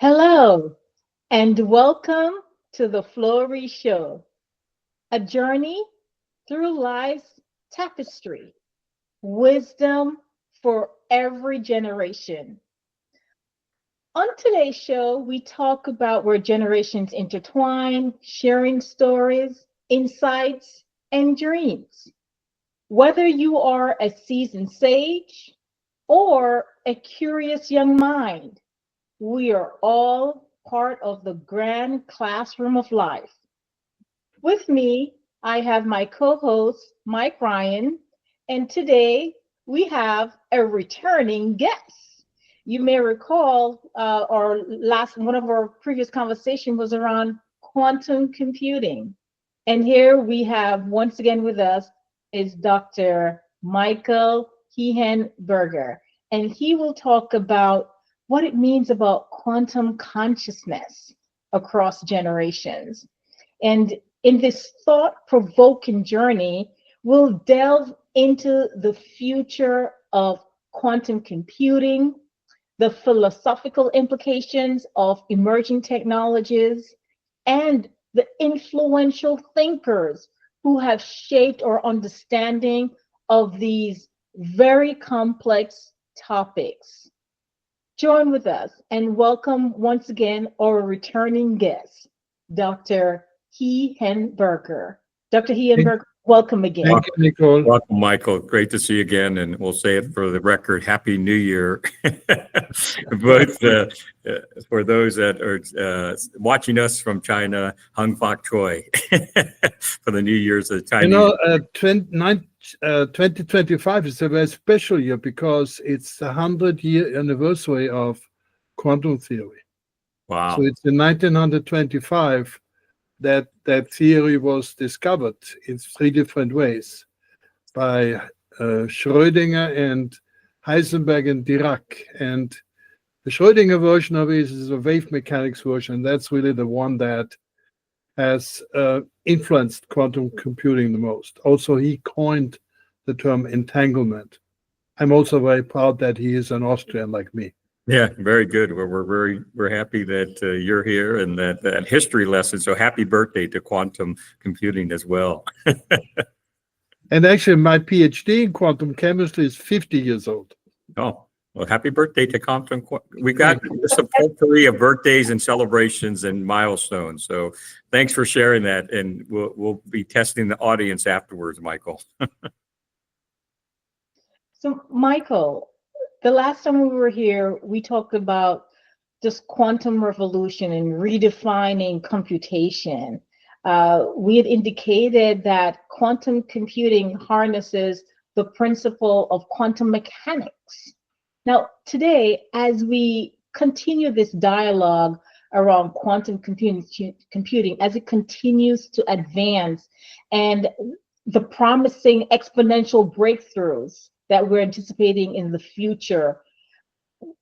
Hello, and welcome to the FlowRy Show, a journey through life's tapestry, wisdom for every generation. On today's show, we talk about where generations intertwine, sharing stories, insights, and dreams. Whether you are a seasoned sage or a curious young mind, we are all part of the grand classroom of life. With me, I have my co host, Mike Ryan, and today we have a returning guest. You may recall our last one of our previous conversation was around quantum computing. And here we have once again with us is Dr. Michael Hehenberger, and he will talk about what it means about quantum consciousness across generations. And in this thought-provoking journey, we'll delve into the future of quantum computing, the philosophical implications of emerging technologies, and the influential thinkers who have shaped our understanding of these very complex topics. Join with us and welcome once again our returning guest, Dr. Hehenberger. Dr. Hehenberger, welcome again. Thank you, Nicole. Welcome, Michael. Great to see you again, and we'll say it for the record: Happy New Year, both for those that are watching us from China. Hung Fak Choi for the New Year's of Chinese. 2025 is a very special year because it's the 100-year anniversary of quantum theory. Wow! So it's in 1925 that theory was discovered in three different ways by Schrödinger and Heisenberg and Dirac. And the Schrödinger version of it is a wave mechanics version. That's really the one that has influenced quantum computing the most. Also, he coined the term entanglement. I'm also very proud that he is an Austrian like me. Yeah, very good. We're happy that you're here and that history lesson. So happy birthday to quantum computing as well. And actually, my PhD in quantum chemistry is 50 years old. Oh, well, happy birthday to quantum. We got just a potpourri of birthdays and celebrations and milestones. So thanks for sharing that, and we'll be testing the audience afterwards, Michael. So, Michael, the last time we were here, we talked about just quantum revolution and redefining computation. We had indicated that quantum computing harnesses the principle of quantum mechanics. Now, today, as we continue this dialogue around quantum computing, as it continues to advance and the promising exponential breakthroughs that we're anticipating in the future,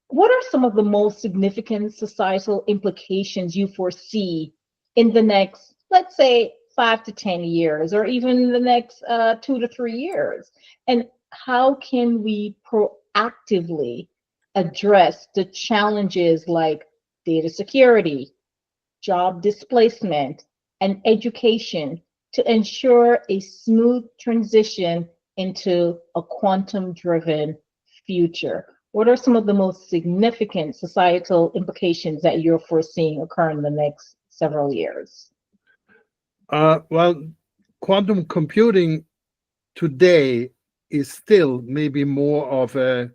what are some of the most significant societal implications you foresee in the next, let's say, 5 to 10 years, or even the next 2 to 3 years? And how can we proactively address the challenges like data security, job displacement, and education to ensure a smooth transition into a quantum-driven future? What are some of the most significant societal implications that you're foreseeing occur in the next several years? Well, quantum computing today is still maybe more of a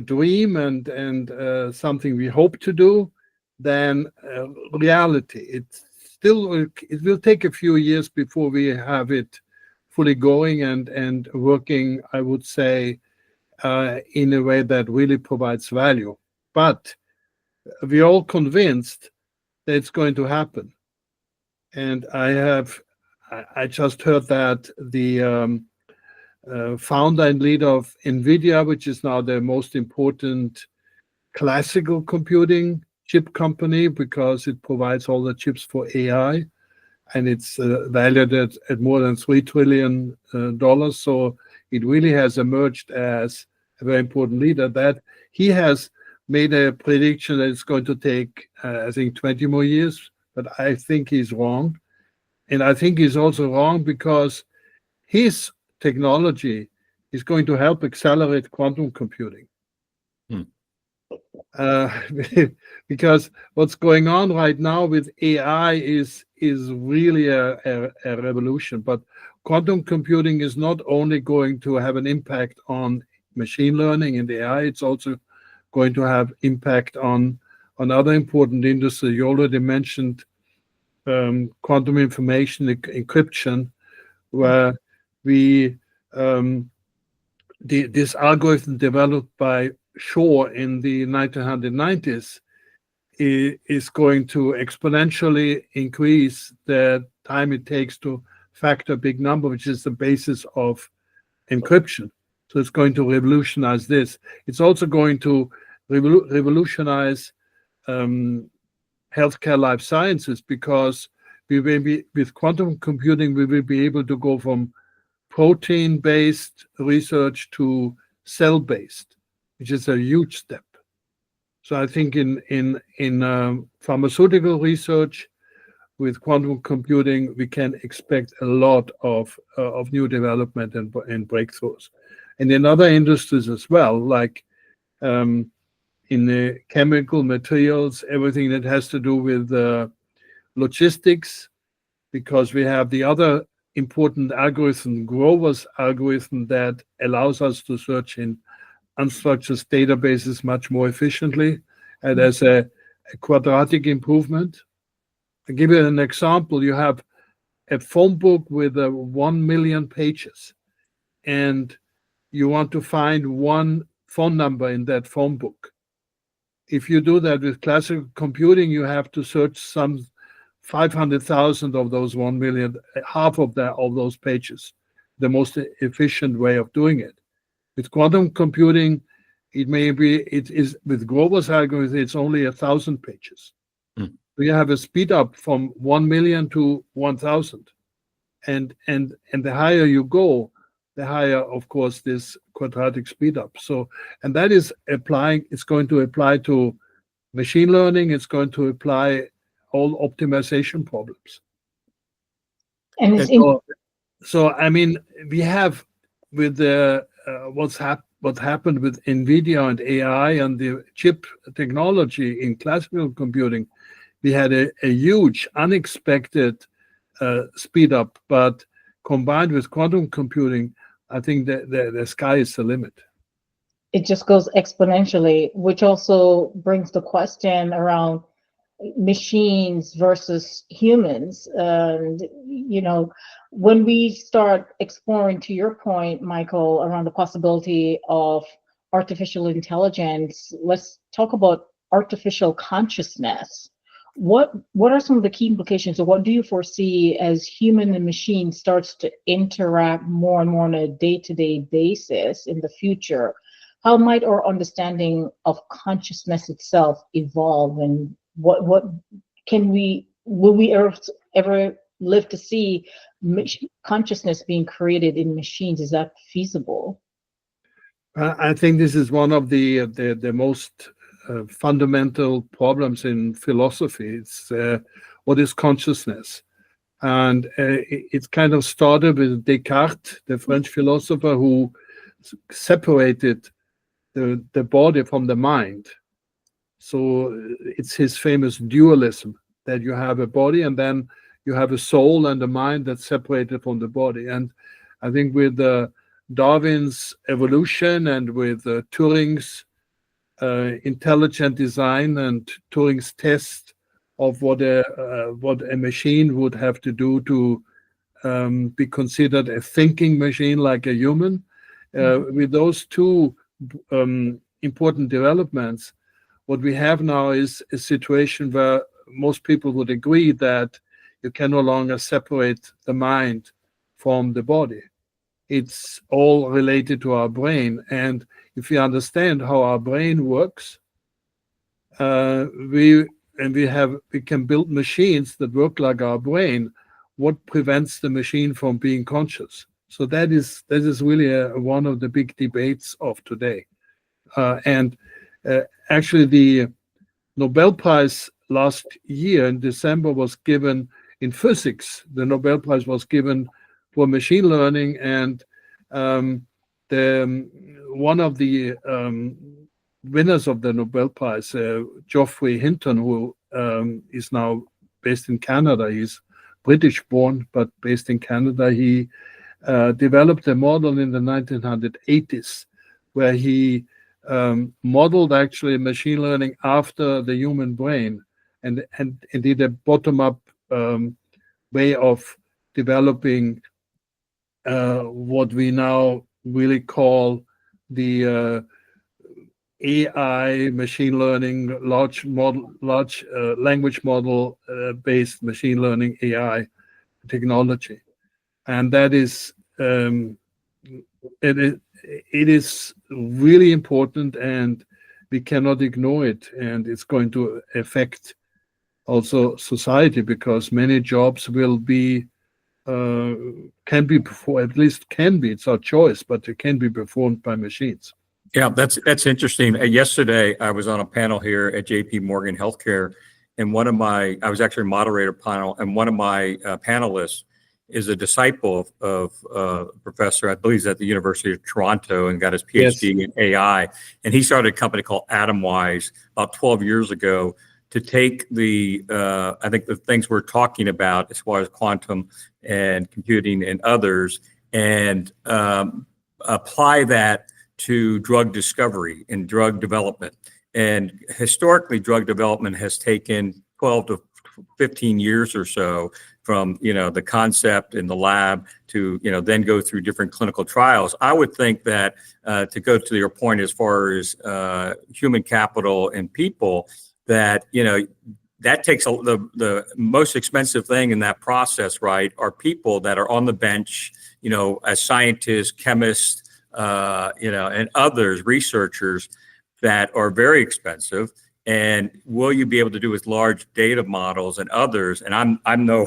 dream and something we hope to do than reality. It will take a few years before we have it fully going and working, I would say, in a way that really provides value. But we're all convinced that it's going to happen. And I just heard that the founder and leader of NVIDIA, which is now the most important classical computing chip company because it provides all the chips for AI, and it's valued at more than $3 trillion. So it really has emerged as a very important leader, that he has made a prediction that it's going to take, I think, 20 more years, but I think he's wrong. And I think he's also wrong because his technology is going to help accelerate quantum computing. Hmm. Because what's going on right now with AI is really a revolution. But quantum computing is not only going to have an impact on machine learning and AI, it's also going to have impact on other important industries. You already mentioned quantum information encryption, where we this algorithm developed by Shor in the 1990s is going to exponentially increase the time it takes to factor a big number, which is the basis of encryption. So it's going to revolutionize this. It's also going to revolutionize healthcare life sciences, because we will be, with quantum computing, we will be able to go from protein-based research to cell-based, which is a huge step. So I think in pharmaceutical research with quantum computing, we can expect a lot of new development and breakthroughs. And in other industries as well, like in the chemical materials, everything that has to do with logistics, because we have the other important algorithm, Grover's algorithm, that allows us to search in unstructured databases much more efficiently, and as a quadratic improvement. I'll give you an example. You have a phone book with 1 million pages, and you want to find one phone number in that phone book. If you do that with classical computing, you have to search some 500,000 of those 1 million, half of those pages, the most efficient way of doing it. With quantum computing, it is with Grover's algorithm, it's only 1,000 pages. Mm. So you have a speed up from 1 million to 1,000. And the higher you go, the higher, of course, this quadratic speed up. So, and that is it's going to apply to machine learning, it's going to apply all optimization problems. And it's so I mean, we have with the what happened with NVIDIA and AI and the chip technology in classical computing, we had a huge, unexpected speed up. But combined with quantum computing, I think the sky is the limit. it just goes exponentially, which also brings the question around machines versus humans. And, when we start exploring, to your point, Michael, around the possibility of artificial intelligence, let's talk about artificial consciousness. What are some of the key implications, or what do you foresee as human and machine starts to interact more and more on a day-to-day basis in the future? How might our understanding of consciousness itself evolve, and what will we ever live to see consciousness being created in machines? Is that feasible? I think this is one of the most fundamental problems in philosophy. It's what is consciousness, and it's kind of started with Descartes, the French philosopher, who separated the body from the mind. So it's his famous dualism, that you have a body and then you have a soul and a mind that's separated from the body. And I think with Darwin's evolution and with Turing's intelligent design and Turing's test of what a machine would have to do to be considered a thinking machine like a human, with those two important developments, what we have now is a situation where most people would agree that you can no longer separate the mind from the body. It's all related to our brain. And if we understand how our brain works, we can build machines that work like our brain. What prevents the machine from being conscious? So that is really one of the big debates of today. And Actually, the Nobel Prize last year in December was given in physics. The Nobel Prize was given for machine learning, and one of the winners of the Nobel Prize, Geoffrey Hinton, who is now based in Canada. He's British born, but based in Canada. He developed a model in the 1980s where he modeled actually machine learning after the human brain, and did a bottom-up way of developing what we now really call the AI, machine learning, large language model based machine learning AI technology. And that is it is really important, and we cannot ignore it. And it's going to affect also society, because many jobs will be can be performed, at least can be, it's our choice, but it can be performed by machines. Yeah, that's interesting. Yesterday, I was on a panel here at JP Morgan Healthcare, and I was actually a moderator panel, and one of my panelists is a disciple of professor, I believe he's at the University of Toronto, and got his PhD in AI. And he started a company called Atomwise about 12 years ago to take I think the things we're talking about as far as quantum and computing and others, and apply that to drug discovery and drug development. And historically, drug development has taken 12 to 15 years or so from, the concept in the lab to, then go through different clinical trials. I would think that to go to your point as far as human capital and people, that, that takes the most expensive thing in that process, right, are people that are on the bench, as scientists, chemists, and others, researchers, that are very expensive. And will you be able to do with large data models and others? And I'm no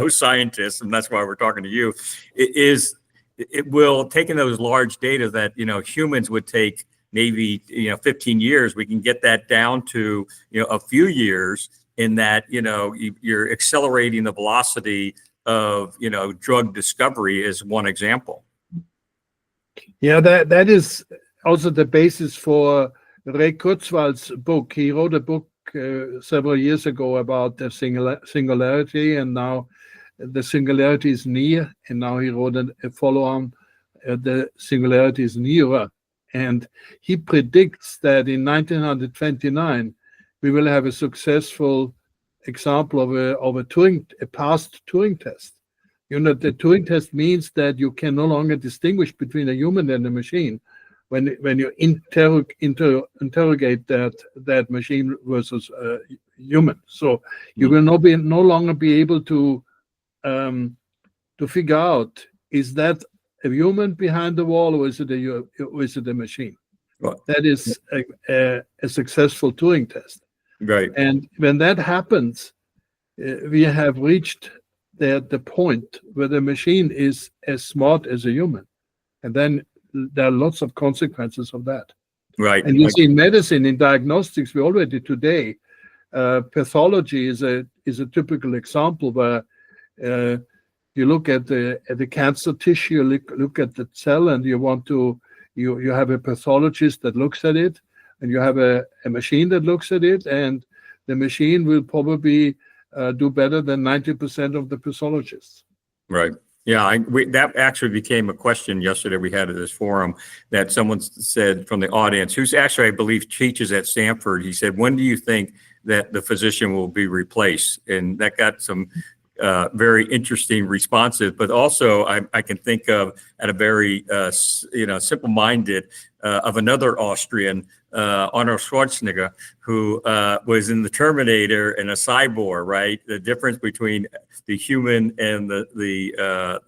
scientist, and that's why we're talking to you. It will, taking those large data that humans would take maybe 15 years, we can get that down to a few years. In that you're accelerating the velocity of drug discovery is one example. Yeah, that is also the basis for Ray Kurzweil's book. He wrote a book several years ago about the singularity, and now the singularity is near, and now he wrote a follow-on, the singularity is nearer. And he predicts that in 1929, we will have a successful example of a passed Turing test. The Turing test means that you can no longer distinguish between a human and a machine when you interrogate that machine versus human. So you will no longer be able to figure out, is that a human behind the wall, or is it a machine? Right. That is a successful Turing test. Right. And when that happens, we have reached the point where the machine is as smart as a human. And then there are lots of consequences of that. Right. And you see in medicine, in diagnostics, we already today, pathology is a typical example where you look at the cancer tissue, look at the cell, and you have a pathologist that looks at it, and you have a machine that looks at it, and the machine will probably do better than 90% of the pathologists. Right. Yeah, that actually became a question yesterday we had at this forum, that someone said from the audience, who's actually, I believe, teaches at Stanford. He said, when do you think that the physician will be replaced? And that got some very interesting responses. But also, I can think of, at a very simple-minded, of another Austrian, Arnold Schwarzenegger, who was in the Terminator and a cyborg, right? The difference between the human and the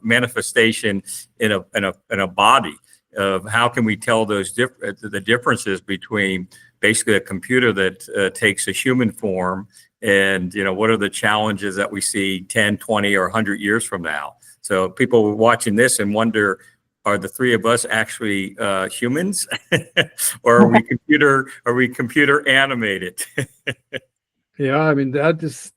manifestation in a body, of how can we tell the differences between basically a computer that takes a human form, and what are the challenges that we see 10, 20, or 100 years from now? So people watching this and wonder, are the three of us actually humans, or are we computer animated? Yeah, I mean that is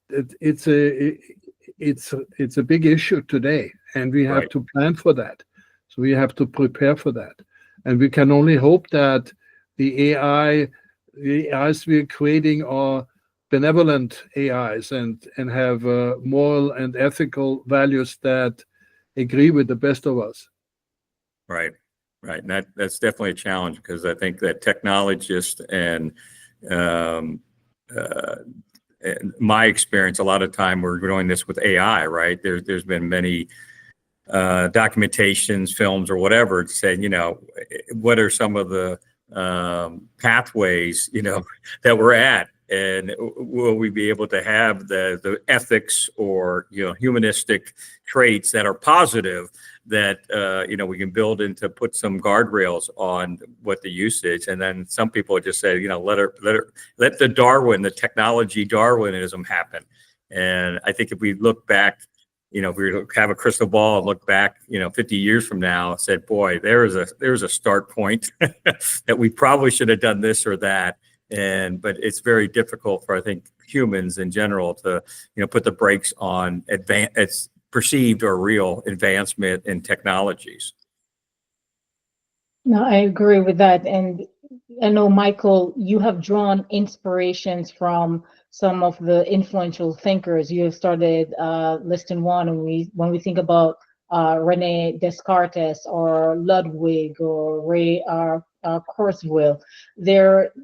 it's a big issue today, and we have Right. to plan for that. So we have to prepare for that, and we can only hope that the AIs we're creating are benevolent AIs and have moral and ethical values that agree with the best of us. Right, right. And that's definitely a challenge, because I think that technologists and in my experience, a lot of time we're doing this with AI, right? There's been many documentations, films, or whatever, saying, what are some of the pathways, that we're at, and will we be able to have the ethics or humanistic traits that are positive, that we can build into, put some guardrails on what the usage. And then some people just say, let the technology Darwinism happen. And I think if we look back, if we have a crystal ball and look back, 50 years from now, said, boy, there's a start point that we probably should have done this or that. But it's very difficult for, I think, humans in general to, put the brakes on it's perceived or real advancement in technologies. No, I agree with that. And I know, Michael, you have drawn inspirations from some of the influential thinkers. You have started listing one, and when we think about Rene Descartes or Ludwig or Ray Kurzweil, they're,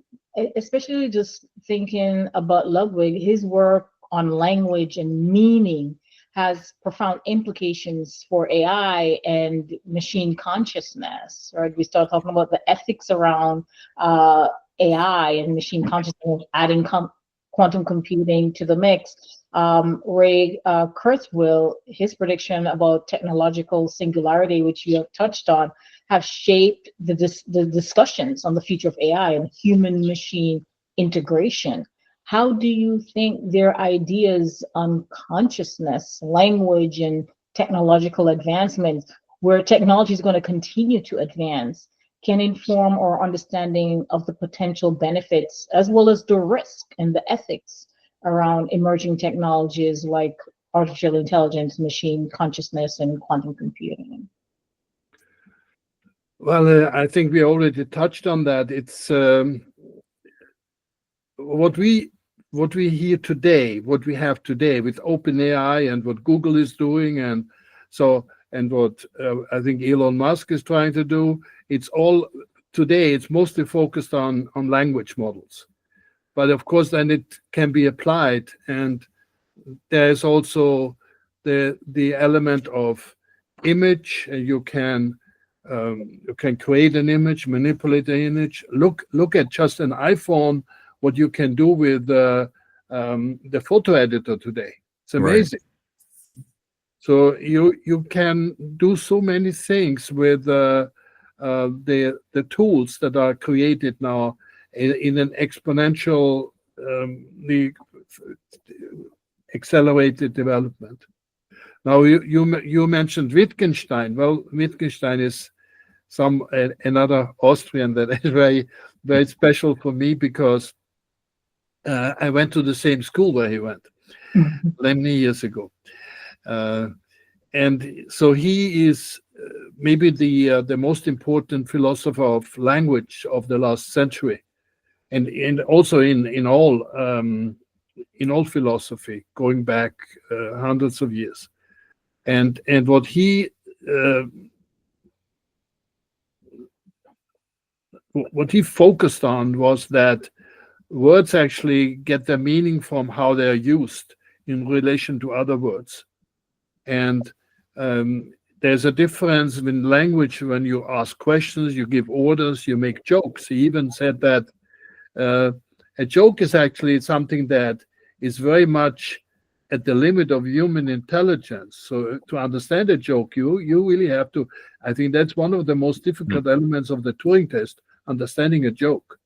especially just thinking about Ludwig, his work on language and meaning has profound implications for AI and machine consciousness, right? We start talking about the ethics around AI and machine consciousness, adding quantum computing to the mix. Ray Kurzweil, his prediction about technological singularity, which you have touched on, have shaped the discussions on the future of AI and human-machine integration. How do you think their ideas on consciousness, language, and technological advancements, where technology is going to continue to advance, can inform our understanding of the potential benefits as well as the risk and the ethics around emerging technologies like artificial intelligence, machine consciousness, and quantum computing? Well, I think we already touched on that. It's what we hear today, what we have today with OpenAI and what Google is doing, and what I think Elon Musk is trying to do. It's all today. It's mostly focused on language models, but of course, then it can be applied, and there is also the element of image. You can create an image, manipulate the image. Look at just an iPhone, what you can do with the photo editor today. It's amazing. Right. So you can do so many things with the tools that are created now in an exponential accelerated development. Now you mentioned Wittgenstein. Well, Wittgenstein is another Austrian that is very, very special for me, because I went to the same school where he went many years ago. And so he is maybe the most important philosopher of language of the last century, and also in all philosophy going back hundreds of years. And what he focused on was that words actually get their meaning from how they're used in relation to other words. And there's a difference in language when you ask questions, you give orders, you make jokes. He even said that a joke is actually something that is very much at the limit of human intelligence. So to understand a joke, you really have to, I think that's one of the most difficult elements of the Turing test, understanding a joke.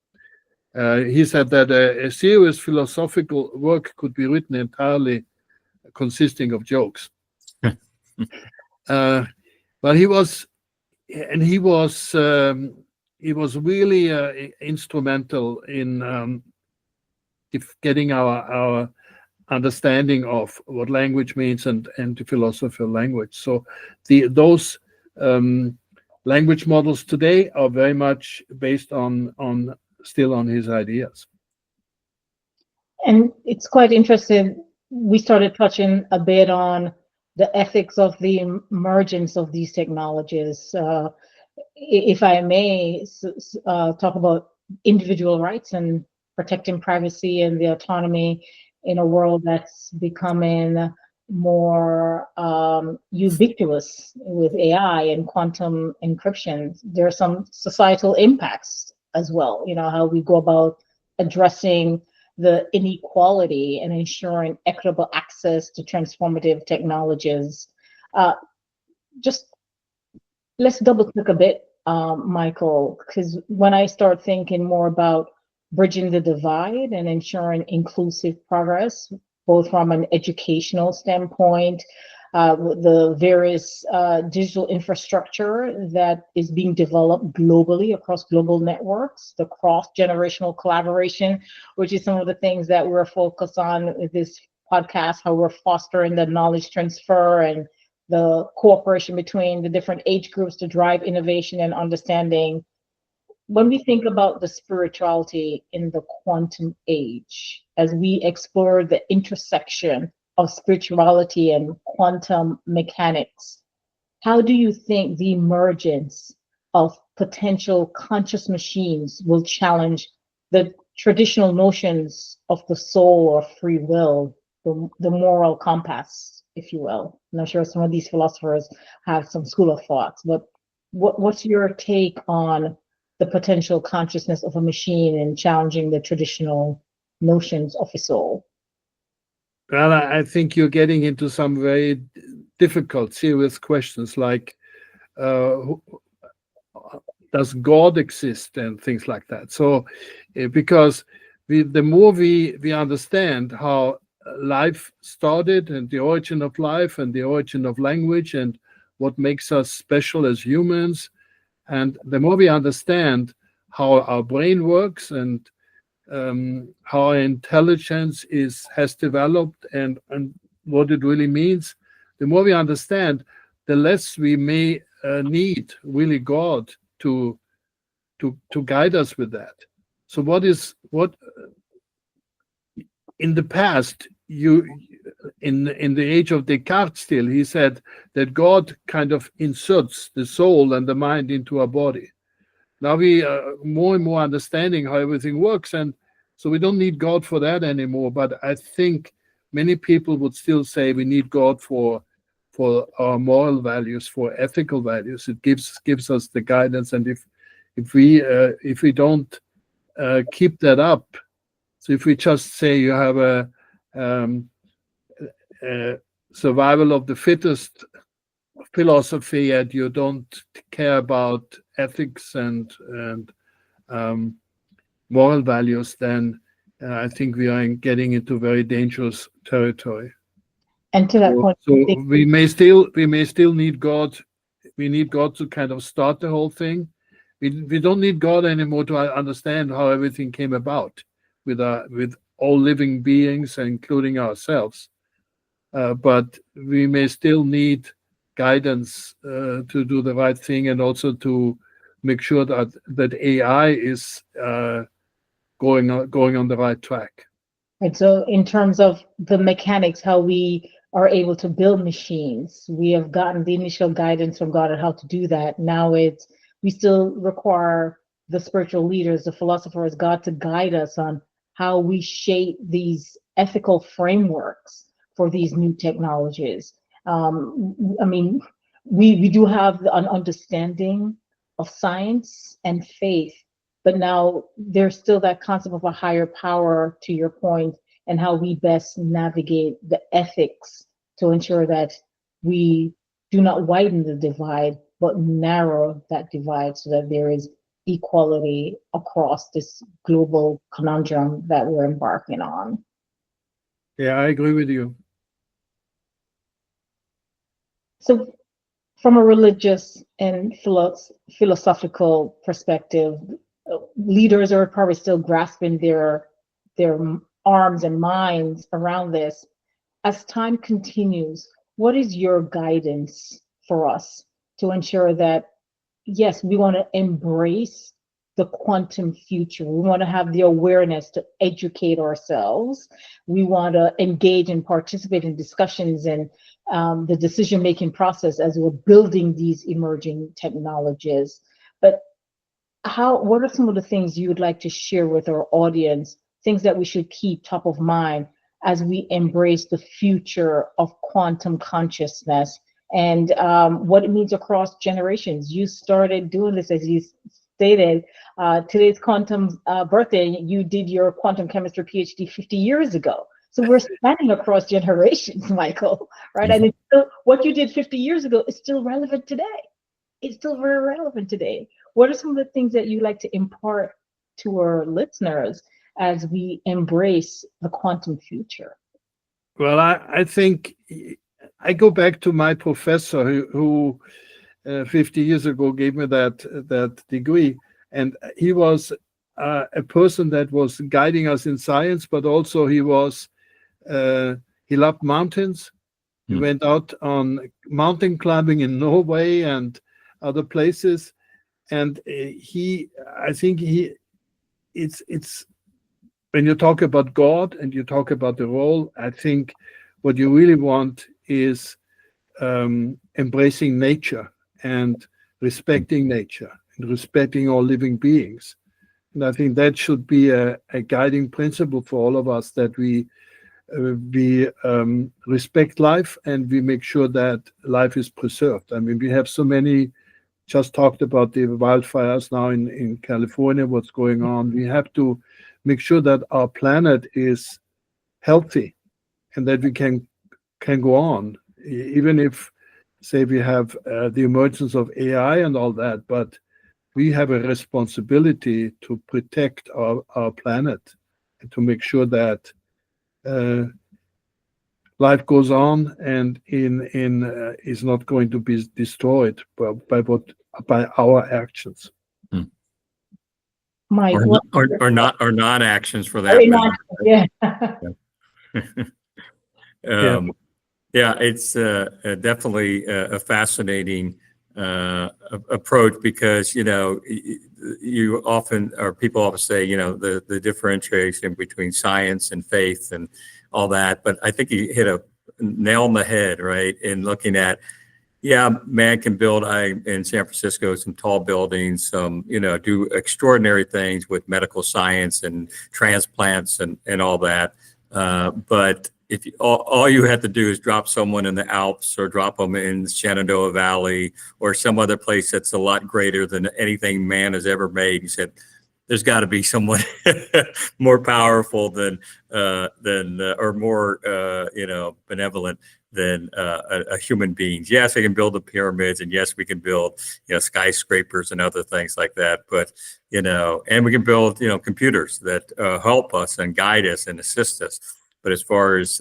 He said that a serious philosophical work could be written entirely consisting of jokes. But he was and he was really instrumental in getting our understanding of what language means and the philosophy of language. So those language models today are very much based on still on his ideas. And it's quite interesting. We started touching a bit on the ethics of the emergence of these technologies. If I may talk about individual rights and protecting privacy and the autonomy in a world that's becoming more ubiquitous with AI and quantum encryption, there are some societal impacts as well. You know, how we go about addressing the inequality and ensuring equitable access to transformative technologies. Just let's double click a bit, Michael, because when I start thinking more about bridging the divide and ensuring inclusive progress, both from an educational standpoint, the various digital infrastructure that is being developed globally across global networks, the cross-generational collaboration, which is some of the things that we're focused on with this podcast, how we're fostering the knowledge transfer and the cooperation between the different age groups to drive innovation and understanding. When we think about the spirituality in the quantum age, as we explore the intersection of spirituality and quantum mechanics, how do you think the emergence of potential conscious machines will challenge the traditional notions of the soul or free will, the moral compass, if you will? And I'm sure some of these philosophers have some school of thoughts, but what's your take on the potential consciousness of a machine and challenging the traditional notions of a soul? Well, I think you're getting into some very difficult, serious questions like does God exist and things like that. So, because the more we understand how life started and the origin of life and the origin of language and what makes us special as humans, and the more we understand how our brain works and how our intelligence has developed and what it really means, the more we understand, the less we may need really God to guide us with that. So what in the past, in the age of Descartes still, he said that God kind of inserts the soul and the mind into our body. Now we are more and more understanding how everything works, and so we don't need God for that anymore. But I think many people would still say we need God for our moral values, for ethical values. It gives us the guidance, and if we don't keep that up, so if we just say you have a survival of the fittest philosophy and you don't care about ethics and moral values, then I think we are getting into very dangerous territory. And to that point, So we may still need God. We need God to kind of start the whole thing. We don't need God anymore to understand how everything came about with all living beings, including ourselves. But we may still need guidance to do the right thing, and also to make sure that AI is going on the right track. And so in terms of the mechanics, how we are able to build machines, we have gotten the initial guidance from God on how to do that. Now we still require the spiritual leaders, the philosophers, God to guide us on how we shape these ethical frameworks for these new technologies. I mean, we do have an understanding of science and faith, but now there's still that concept of a higher power, to your point, and how we best navigate the ethics to ensure that we do not widen the divide, but narrow that divide so that there is equality across this global conundrum that we're embarking on. Yeah, I agree with you. So from a religious and philosophical perspective, leaders are probably still grasping their arms and minds around this. As time continues, what is your guidance for us to ensure that, yes, we want to embrace the quantum future. We want to have the awareness to educate ourselves. We want to engage and participate in discussions and the decision-making process as we're building these emerging technologies. But what are some of the things you would like to share with our audience, things that we should keep top of mind as we embrace the future of quantum consciousness and what it means across generations? You started doing this, as you stated, today's quantum birthday, you did your quantum chemistry PhD 50 years ago. So we're spanning across generations, Michael, right? And it's still, what you did 50 years ago is still relevant today. It's still very relevant today. What are some of the things that you like to impart to our listeners as we embrace the quantum future? Well, I think I go back to my professor who 50 years ago gave me that degree, and he was a person that was guiding us in science, but also he loved mountains. He went out on mountain climbing in Norway and other places, and I think it's when you talk about God and you talk about the role, I think what you really want is embracing nature and respecting nature and respecting all living beings. And I think that should be a guiding principle for all of us, that we respect life and we make sure that life is preserved. I mean, we have so many, just talked about the wildfires now in California, what's going on. We have to make sure that our planet is healthy and that we can go on, even if, say, we have the emergence of AI and all that, but we have a responsibility to protect our planet and to make sure that life goes on and is not going to be destroyed by our actions. Mike, or non-actions for that matter. Yeah. Yeah, it's definitely a fascinating approach, because you often, or people often say, the differentiation between science and faith and all that, but I think you hit a nail on the head, right, in looking at, man can build in San Francisco some tall buildings, do extraordinary things with medical science and transplants and all that, but if all you have to do is drop someone in the Alps or drop them in the Shenandoah Valley or some other place that's a lot greater than anything man has ever made, you said there's got to be someone more powerful than or more benevolent than a human being. Yes, they can build the pyramids, and yes, we can build skyscrapers and other things like that. But and we can build computers that help us and guide us and assist us. But as far as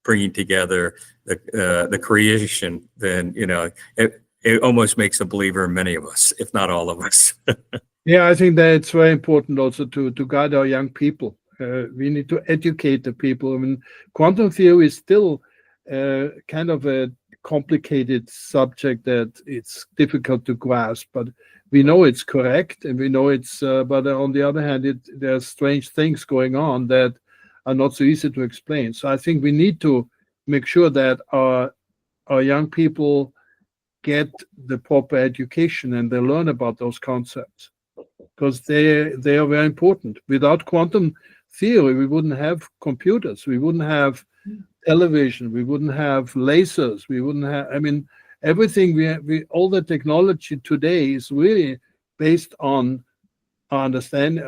bringing together the creation, then it almost makes a believer in many of us, if not all of us. Yeah, I think that it's very important also to guide our young people. We need to educate the people. I mean, quantum theory is still kind of a complicated subject that it's difficult to grasp, but we know it's correct and we know it's, but on the other hand, there's strange things going on that are not so easy to explain. So I think we need to make sure that our young people get the proper education and they learn about those concepts, because they are very important. Without quantum theory, we wouldn't have computers, we wouldn't have television, we wouldn't have lasers, we wouldn't have, I mean, everything all the technology today is really based on understanding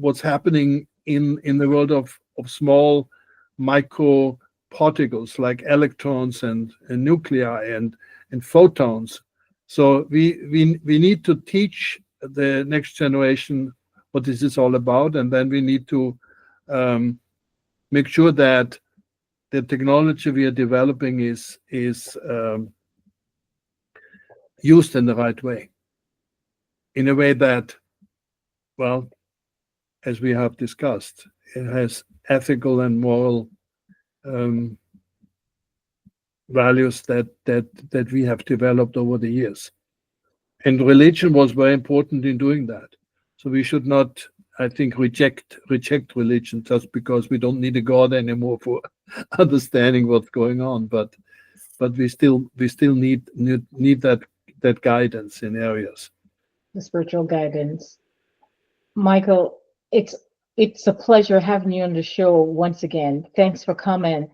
what's happening in the world of small micro particles like electrons and nuclei and photons. So we need to teach the next generation what this is all about, and then we need to make sure that the technology we are developing is used in the right way, in a way that, well, as we have discussed, it has ethical and moral values that we have developed over the years. And religion was very important in doing that. So we should not, I think, reject religion just because we don't need a God anymore for understanding what's going on. But we still need that guidance in areas. The spiritual guidance. Michael, it's a pleasure having you on the show once again. Thanks for coming.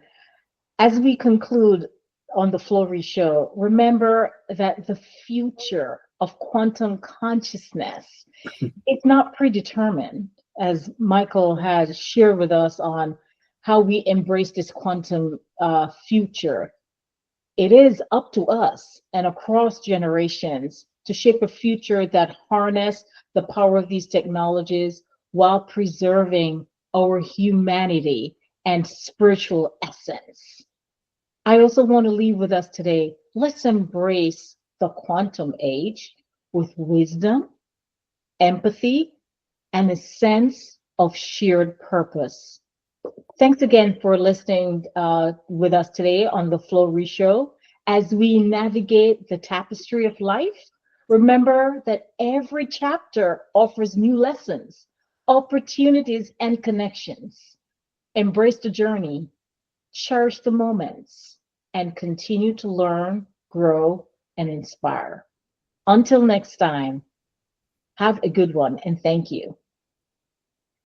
As we conclude on the FlowRy show, remember that the future of quantum consciousness is not predetermined, as Michael has shared with us on how we embrace this quantum future. It is up to us and across generations to shape a future that harness the power of these technologies while preserving our humanity and spiritual essence. I also want to leave with us today. Let's embrace the quantum age with wisdom, empathy, and a sense of shared purpose. Thanks again for listening with us today on the FlowRy Show. As we navigate the tapestry of life, remember that every chapter offers new lessons, opportunities, and connections. Embrace the journey, cherish the moments, and continue to learn, grow, and inspire. Until next time, have a good one, and thank you.